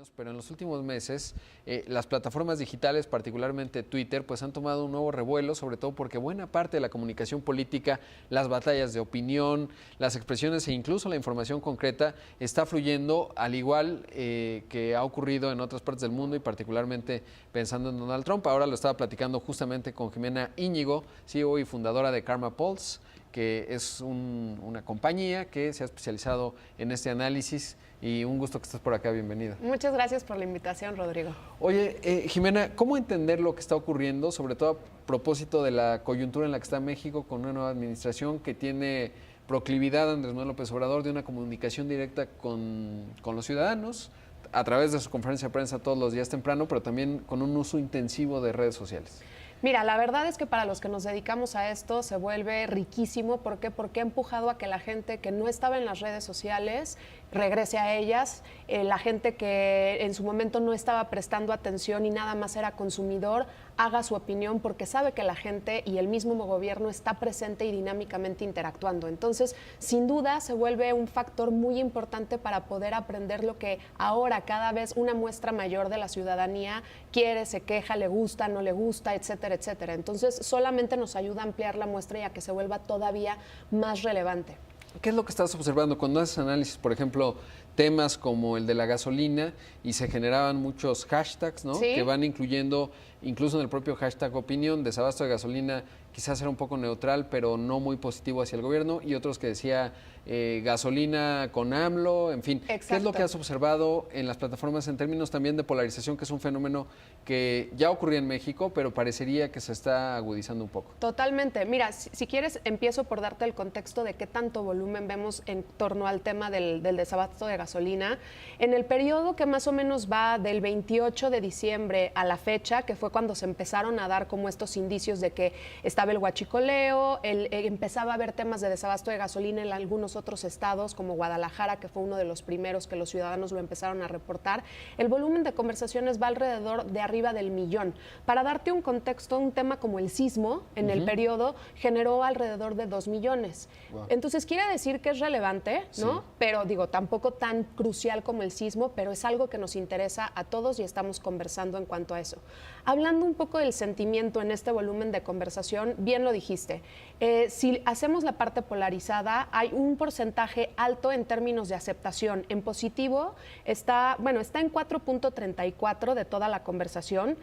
años, pero en los últimos meses las plataformas digitales, particularmente Twitter, pues han tomado un nuevo revuelo, sobre todo porque buena parte de la comunicación política, las batallas de opinión, las expresiones e incluso la información concreta está fluyendo, al igual que ha ocurrido en otras partes del mundo y particularmente pensando en Donald Trump. Ahora lo estaba platicando justamente con Jimena Íñigo, CEO y fundadora de Karma Pulse, que es una compañía que se ha especializado en este análisis, y un gusto que estés por acá, bienvenida. Muchas gracias por la invitación, Rodrigo. Oye, Jimena, ¿cómo entender lo que está ocurriendo, sobre todo a propósito de la coyuntura en la que está México con una nueva administración que tiene proclividad, Andrés Manuel López Obrador, de una comunicación directa con los ciudadanos, a través de su conferencia de prensa todos los días temprano, pero también con un uso intensivo de redes sociales? Mira, la verdad es que para los que nos dedicamos a esto se vuelve riquísimo. ¿Por qué? Porque ha empujado a que la gente que no estaba en las redes sociales regrese a ellas, la gente que en su momento no estaba prestando atención y nada más era consumidor, haga su opinión porque sabe que la gente y el mismo gobierno está presente y dinámicamente interactuando. Entonces, sin duda, se vuelve un factor muy importante para poder aprender lo que ahora cada vez una muestra mayor de la ciudadanía quiere, se queja, le gusta, no le gusta, etcétera, etcétera. Entonces, solamente nos ayuda a ampliar la muestra y a que se vuelva todavía más relevante. ¿Qué es lo que estás observando cuando haces análisis, por ejemplo, temas como el de la gasolina, y se generaban muchos hashtags, ¿no? ¿Sí? Que van incluyendo, incluso en el propio hashtag opinión, desabasto de gasolina quizás era un poco neutral, pero no muy positivo hacia el gobierno, y otros que decía gasolina con AMLO, en fin. Exacto. ¿Qué es lo que has observado en las plataformas en términos también de polarización, que es un fenómeno que ya ocurría en México, pero parecería que se está agudizando un poco? Totalmente. Mira, si quieres, empiezo por darte el contexto de qué tanto volumen vemos en torno al tema del desabasto de gasolina. En el periodo que más o menos va del 28 de diciembre a la fecha, que fue cuando se empezaron a dar como estos indicios de que estaba el huachicoleo, empezaba a haber temas de desabasto de gasolina en algunos otros estados, como Guadalajara, que fue uno de los primeros que los ciudadanos lo empezaron a reportar. El volumen de conversaciones va alrededor de arriba del 1,000,000. Para darte un contexto, un tema como el sismo en el periodo generó alrededor de 2 millones. Wow. Entonces quiere decir que es relevante, ¿no? Sí. Pero digo, tampoco tan crucial como el sismo, pero es algo que nos interesa a todos y estamos conversando en cuanto a eso. Hablando un poco del sentimiento en este volumen de conversación, bien lo dijiste. Si hacemos la parte polarizada, hay un porcentaje alto en términos de aceptación. En positivo está en 4.34 de toda la conversación,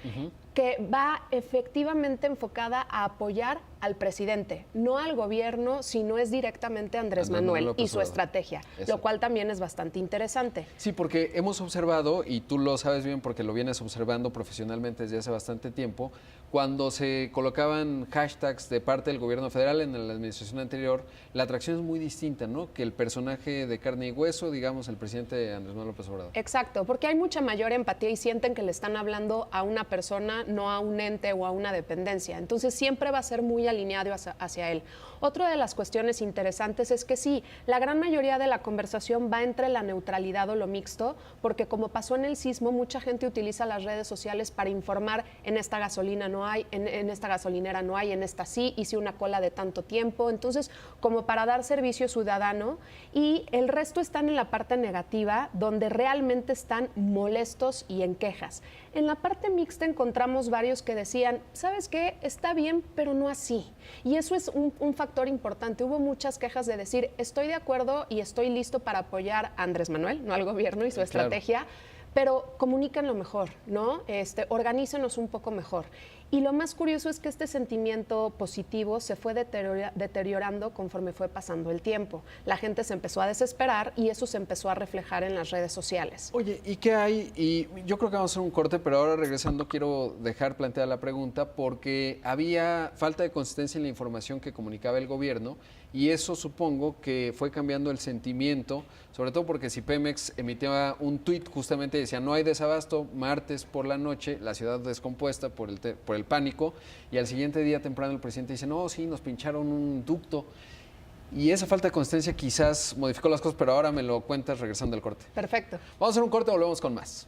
que va efectivamente enfocada a apoyar al presidente, no al gobierno, sino es directamente a Andrés Manuel y su estrategia, lo cual también es bastante interesante. Sí, porque hemos observado, y tú lo sabes bien porque lo vienes observando profesionalmente desde hace bastante tiempo, cuando se colocaban hashtags de parte del gobierno federal en la administración anterior, la atracción es muy distinta, ¿no? Que el personaje de carne y hueso, digamos, el presidente Andrés Manuel López Obrador. Exacto, porque hay mucha mayor empatía y sienten que le están hablando a una persona, no a un ente o a una dependencia. Entonces siempre va a ser muy alineado hacia él. Otra de las cuestiones interesantes es que sí, la gran mayoría de la conversación va entre la neutralidad o lo mixto, porque como pasó en el sismo, mucha gente utiliza las redes sociales para informar: en esta gasolina no hay, en esta gasolinera no hay, en esta sí, hice una cola de tanto tiempo. Entonces, como para dar servicio ciudadano, y el resto están en la parte negativa, donde realmente están molestos y en quejas. En la parte mixta encontramos varios que decían, ¿sabes qué? Está bien, pero no así. Y eso es un factor importante. Hubo muchas quejas de decir, estoy de acuerdo y estoy listo para apoyar a Andrés Manuel, no al gobierno y su estrategia, pero comuníquenlo mejor, ¿no? Organícenos un poco mejor. Y lo más curioso es que este sentimiento positivo se fue deteriorando conforme fue pasando el tiempo. La gente se empezó a desesperar y eso se empezó a reflejar en las redes sociales. Oye, ¿y qué hay? Y yo creo que vamos a hacer un corte, pero ahora regresando quiero dejar planteada la pregunta, porque había falta de consistencia en la información que comunicaba el gobierno, y eso supongo que fue cambiando el sentimiento, sobre todo porque si Pemex emitía un tuit justamente decía no hay desabasto, martes por la noche, la ciudad descompuesta por el pánico, y al siguiente día temprano el presidente dice no, sí, nos pincharon un ducto. Y esa falta de consistencia quizás modificó las cosas, pero ahora me lo cuentas regresando al corte. Perfecto. Vamos a hacer un corte, volvemos con más.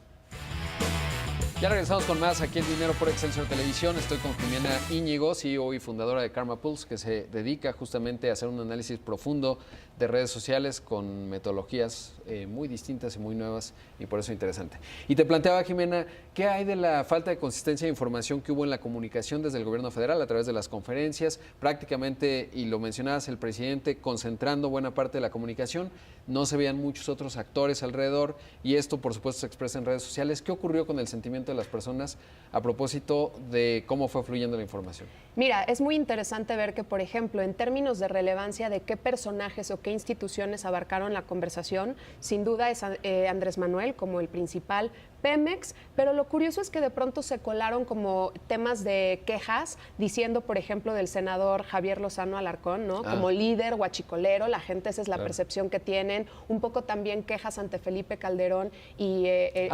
Ya regresamos con más aquí en Dinero por Excelsior Televisión. Estoy con Jimena Íñigo, CEO y fundadora de Karma Pulse, que se dedica justamente a hacer un análisis profundo de redes sociales con metodologías muy distintas y muy nuevas, y por eso interesante. Y te planteaba, Jimena, ¿qué hay de la falta de consistencia de información que hubo en la comunicación desde el gobierno federal a través de las conferencias? Prácticamente, y lo mencionabas, el presidente concentrando buena parte de la comunicación, no se veían muchos otros actores alrededor, y esto por supuesto se expresa en redes sociales. ¿Qué ocurrió con el sentimiento de las personas a propósito de cómo fue fluyendo la información? Mira, es muy interesante ver que, por ejemplo, en términos de relevancia de qué personajes o qué instituciones abarcaron la conversación, sin duda es Andrés Manuel como el principal, Pemex, pero lo curioso es que de pronto se colaron como temas de quejas, diciendo, por ejemplo, del senador Javier Lozano Alarcón, ¿no? Como líder guachicolero, la gente esa es la percepción que tienen, un poco también quejas ante Felipe Calderón y...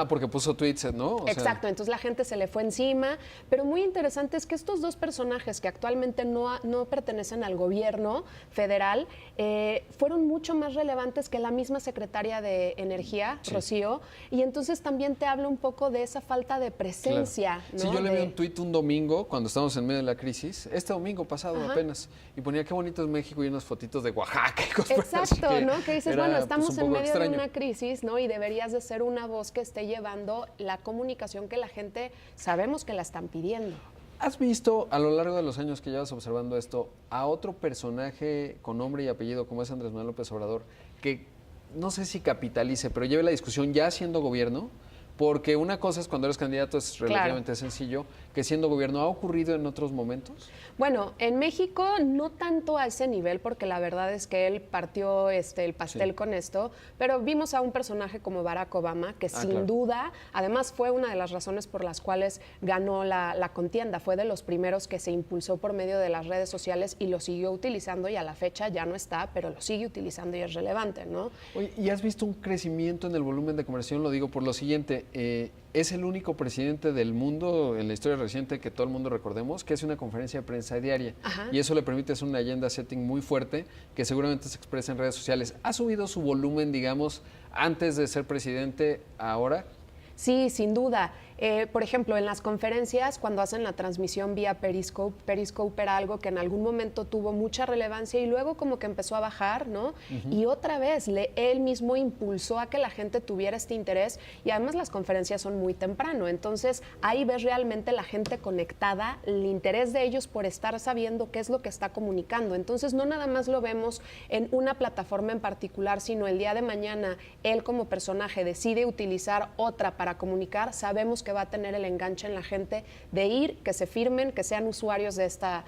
porque puso tweets, ¿no? Exacto, entonces la gente se le fue encima, pero muy interesante es que estos dos personajes que actualmente no pertenecen al gobierno federal, fueron mucho más relevantes que la misma secretaria de Energía, sí, Rocío, y entonces también te habla un poco de esa falta de presencia. Claro. ¿No? Sí, yo le vi un tuit un domingo, cuando estábamos en medio de la crisis, este domingo pasado apenas, y ponía qué bonito es México y unas fotitos de Oaxaca y cosas. Exacto, ¿no? Que dices, era, bueno, estamos pues, en medio extraño de una crisis, ¿no? Y deberías de ser una voz que esté llevando la comunicación que la gente sabemos que la están pidiendo. ¿Has visto a lo largo de los años que llevas observando esto a otro personaje con nombre y apellido como es Andrés Manuel López Obrador que no sé si capitalice, pero lleve la discusión ya siendo gobierno? Porque una cosa es cuando eres candidato, es relativamente sencillo, que siendo gobierno, ¿ha ocurrido en otros momentos? Bueno, en México no tanto a ese nivel, porque la verdad es que él partió el pastel con esto, pero vimos a un personaje como Barack Obama, que sin duda, además fue una de las razones por las cuales ganó la contienda, fue de los primeros que se impulsó por medio de las redes sociales y lo siguió utilizando, y a la fecha ya no está, pero lo sigue utilizando y es relevante, ¿no? Oye, ¿y has visto un crecimiento en el volumen de conversación? Lo digo por lo siguiente, es el único presidente del mundo en la historia reciente que todo el mundo recordemos que hace una conferencia de prensa diaria. Y eso le permite hacer una agenda setting muy fuerte que seguramente se expresa en redes sociales. ¿Ha subido su volumen, digamos, antes de ser presidente ahora? Sí, sin duda. Por ejemplo, en las conferencias, cuando hacen la transmisión vía Periscope era algo que en algún momento tuvo mucha relevancia y luego como que empezó a bajar, ¿no? Y otra vez, él mismo impulsó a que la gente tuviera este interés, y además las conferencias son muy temprano, entonces ahí ves realmente la gente conectada, el interés de ellos por estar sabiendo qué es lo que está comunicando. Entonces no nada más lo vemos en una plataforma en particular, sino el día de mañana él como personaje decide utilizar otra para comunicar, sabemos que va a tener el enganche en la gente de ir, que se firmen, que sean usuarios de esta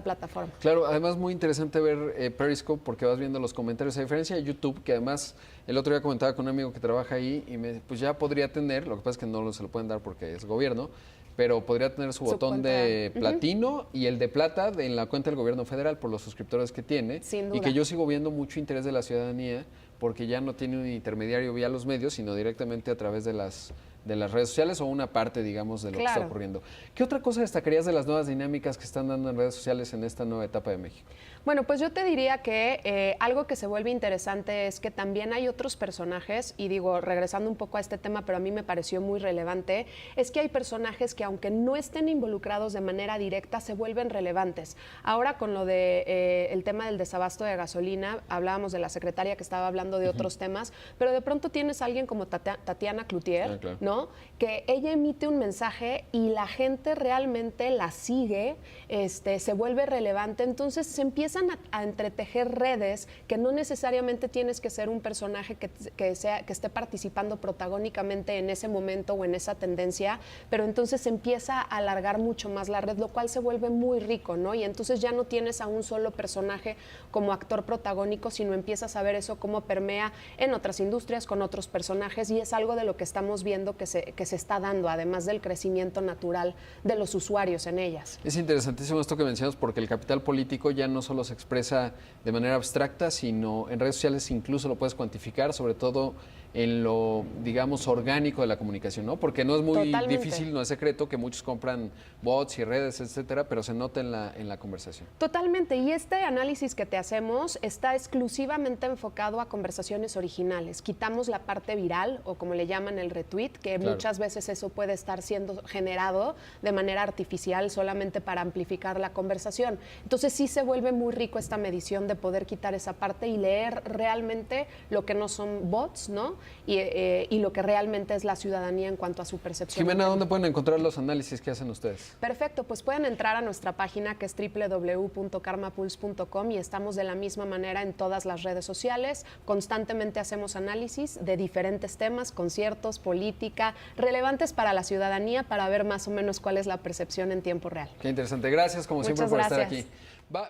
plataforma. Claro, además muy interesante ver Periscope porque vas viendo los comentarios, a diferencia de YouTube, que además el otro día comentaba con un amigo que trabaja ahí y pues ya podría tener, lo que pasa es que no se lo pueden dar porque es gobierno, pero podría tener su botón de platino y el de plata en la cuenta del gobierno federal por los suscriptores que tiene. Sin duda. Y que yo sigo viendo mucho interés de la ciudadanía porque ya no tiene un intermediario vía los medios, sino directamente a través de las redes sociales o una parte, digamos, de lo que está ocurriendo. ¿Qué otra cosa destacarías de las nuevas dinámicas que están dando en redes sociales en esta nueva etapa de México? Bueno, pues yo te diría que algo que se vuelve interesante es que también hay otros personajes, y digo, regresando un poco a este tema, pero a mí me pareció muy relevante, es que hay personajes que aunque no estén involucrados de manera directa, se vuelven relevantes. Ahora con lo de el tema del desabasto de gasolina, hablábamos de la secretaria que estaba hablando de otros temas, pero de pronto tienes a alguien como Tatiana Cloutier, ¿no? Que ella emite un mensaje y la gente realmente la sigue, se vuelve relevante, entonces se empiezan a entretejer redes que no necesariamente tienes que ser un personaje que esté participando protagónicamente en ese momento o en esa tendencia, pero entonces se empieza a alargar mucho más la red, lo cual se vuelve muy rico, ¿no? Y entonces ya no tienes a un solo personaje como actor protagónico, sino empiezas a ver eso cómo permea en otras industrias con otros personajes, y es algo de lo que estamos viendo que se está dando, además del crecimiento natural de los usuarios en ellas. Es interesantísimo esto que mencionas porque el capital político ya no solo se expresa de manera abstracta, sino en redes sociales incluso lo puedes cuantificar, sobre todo en lo, digamos, orgánico de la comunicación, ¿no? Porque no es muy Totalmente. difícil, no es secreto que muchos compran bots y redes, etcétera, pero se nota en la conversación. Totalmente, y este análisis que te hacemos está exclusivamente enfocado a conversaciones originales. Quitamos la parte viral, o como le llaman el retweet, que Claro. muchas veces eso puede estar siendo generado de manera artificial solamente para amplificar la conversación. Entonces sí se vuelve muy rico esta medición de poder quitar esa parte y leer realmente lo que no son bots, ¿no? Y lo que realmente es la ciudadanía en cuanto a su percepción. Jimena, ¿dónde pueden encontrar los análisis que hacen ustedes? Perfecto, pues pueden entrar a nuestra página que es www.karmapulse.com y estamos de la misma manera en todas las redes sociales. Constantemente hacemos análisis de diferentes temas, conciertos, política, relevantes para la ciudadanía para ver más o menos cuál es la percepción en tiempo real. Qué interesante. Gracias, como siempre, Muchas por estar gracias. aquí.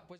Pues